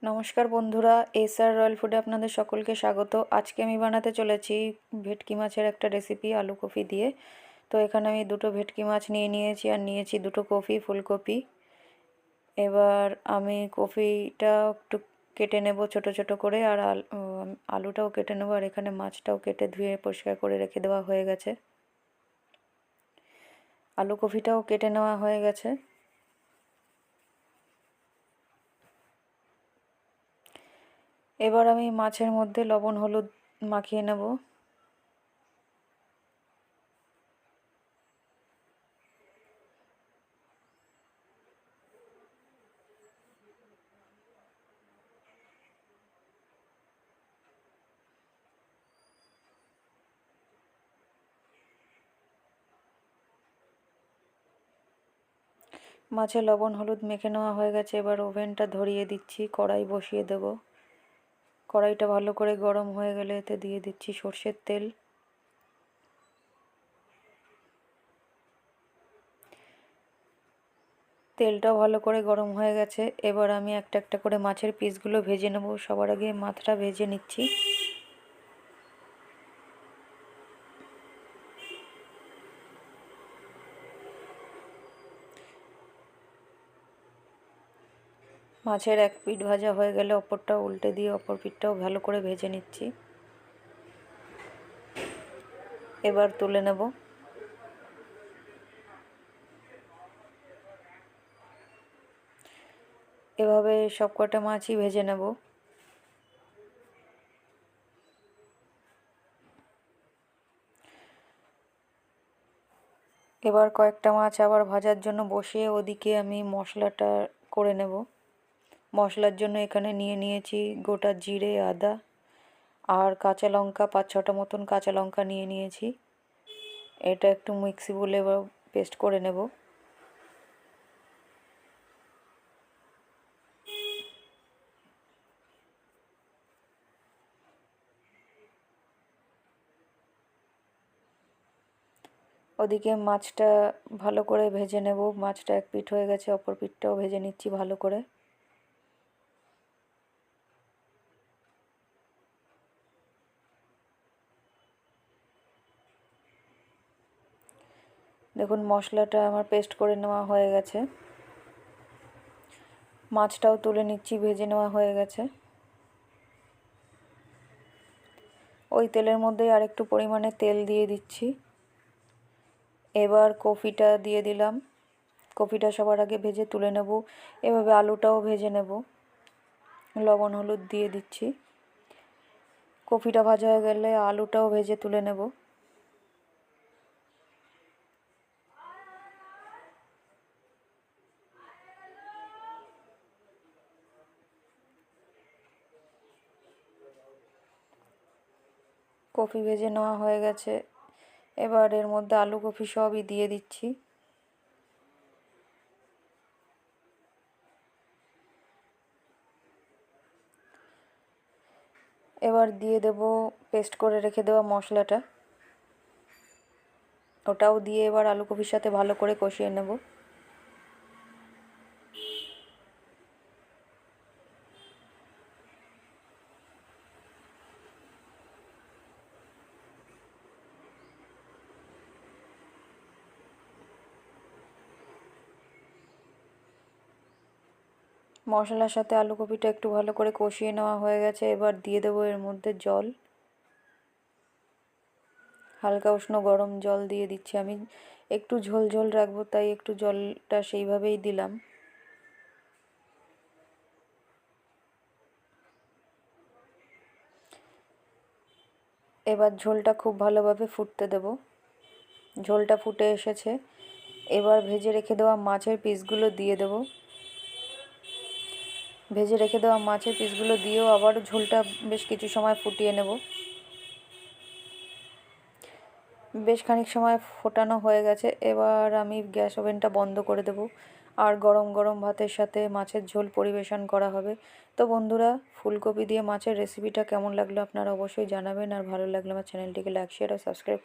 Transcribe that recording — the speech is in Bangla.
নমস্কার বন্ধুরা, এসআর রয়্যাল ফুডে আপনাদের সকলকে স্বাগত। আজকে আমি বানাতে চলেছি ভেটকি মাছের একটা রেসিপি আলু কফি দিয়ে। তো এখানে আমি দুটো ভেটকি মাছ নিয়ে নিয়েছি আর নিয়েছি দুটো কফি, ফুলকপি। এবার আমি কফিটা একটু কেটে নেব ছোট ছোট করে, আর আলুটাও কেটে নেব। আর এখানে মাছটাও কেটে ধুয়ে পরিষ্কার করে রেখে দেওয়া হয়ে গেছে। আলু কফিটাও কেটে নেওয়া হয়ে গেছে। এবার আমি মাছের মধ্যে লবণ হলুদ মাখিয়ে নেব। মাছে লবণ হলুদ মেখে নেওয়া হয়ে গেছে। এবার ওভেনটা ধরিয়ে দিচ্ছি, কড়াই বসিয়ে দেব। কড়াইটা ভালো করে গরম হয়ে গেলে এতে দিয়ে দিচ্ছি সর্ষের তেল। তেলটাও ভালো করে গরম হয়ে গেছে। এবার আমি একটা একটা করে মাছের পিসগুলো ভেজে নেব। সবার আগে মাথাটা ভেজে নিচ্ছি। মাছের এক পিঠ ভাজা হয়ে গেলে অপরটা উল্টে দিয়ে অপর পিঠটাও ভালো করে ভেজে নিচ্ছি। এবার তুলে নেব। এভাবে সব কটা মাছই ভেজে নেব। এবার কয়েকটা মাছ আবার ভাজার জন্য বসিয়ে ওদিকে আমি মশলাটা করে নেব। মশলার জন্য এখানে নিয়ে নিয়েছি গোটা জিরে, আদা আর কাঁচা লঙ্কা, 5-6টা মতন কাঁচা লঙ্কা নিয়ে নিয়েছি। এটা একটু মিক্সি বলে এবার পেস্ট করে নেব। ওদিকে মাছটা ভালো করে ভেজে নেব। মাছটা এক পিঠ হয়ে গেছে, অপর পিঠটাও ভেজে নিচ্ছি ভালো করে। দেখুন মশলাটা আমার পেস্ট করে নেওয়া হয়ে গেছে। মাছটাও তুলে নিচ্ছি, ভেজে নেওয়া হয়ে গেছে। ওই তেলের মধ্যেই আরেকটু পরিমাণে তেল দিয়ে দিচ্ছি। এবার কফিটা দিয়ে দিলাম। কফিটা সবার আগে ভেজে তুলে নেব। এভাবে আলুটাও ভেজে নেব। লবণ হলুদ দিয়ে দিচ্ছি। কফিটা ভাজা হয়ে গেলে আলুটাও ভেজে তুলে নেব। কফি ভেজে নেওয়া হয়ে গেছে। এবার এর মধ্যে আলু কফি সবই দিয়ে দিচ্ছি। এবার দিয়ে দেব পেস্ট করে রেখে দেওয়া মশলাটা। ওটাও দিয়ে এবার আলু কফির সাথে ভালো করে কষিয়ে নেব। মশলার সাথে আলু কপিটা একটু ভালো করে কষিয়ে নেওয়া হয়ে গেছে। এবার দিয়ে দেবো এর মধ্যে জল। হালকা উষ্ণ গরম জল দিয়ে দিচ্ছি। আমি একটু ঝোল ঝোল রাখবো, তাই একটু জলটা সেইভাবেই দিলাম। এবার ঝোলটা খুব ভালোভাবে ফুটতে দেব। ঝোলটা ফুটে এসেছে। এবার ভেজে রেখে দেওয়া মাছের পিসগুলো দিয়ে দেব। ভেজে রেখে দেওয়া মাছের পিসগুলো দিয়েও আবার ঝোলটা বেশ কিছু সময় ফুটিয়ে নেব। বেশ খানিক সময় ফোটানো হয়ে গেছে। এবার আমি গ্যাস ওভেনটা বন্ধ করে দেব। আর গরম গরম ভাতের সাথে মাছের ঝোল পরিবেশন করা হবে। তো বন্ধুরা, ফুলকপি দিয়ে মাছের রেসিপিটা কেমন লাগলো আপনারা অবশ্যই জানাবেন। আর ভালো লাগলে আমার চ্যানেলটিকে লাইক, শেয়ার আর সাবস্ক্রাইব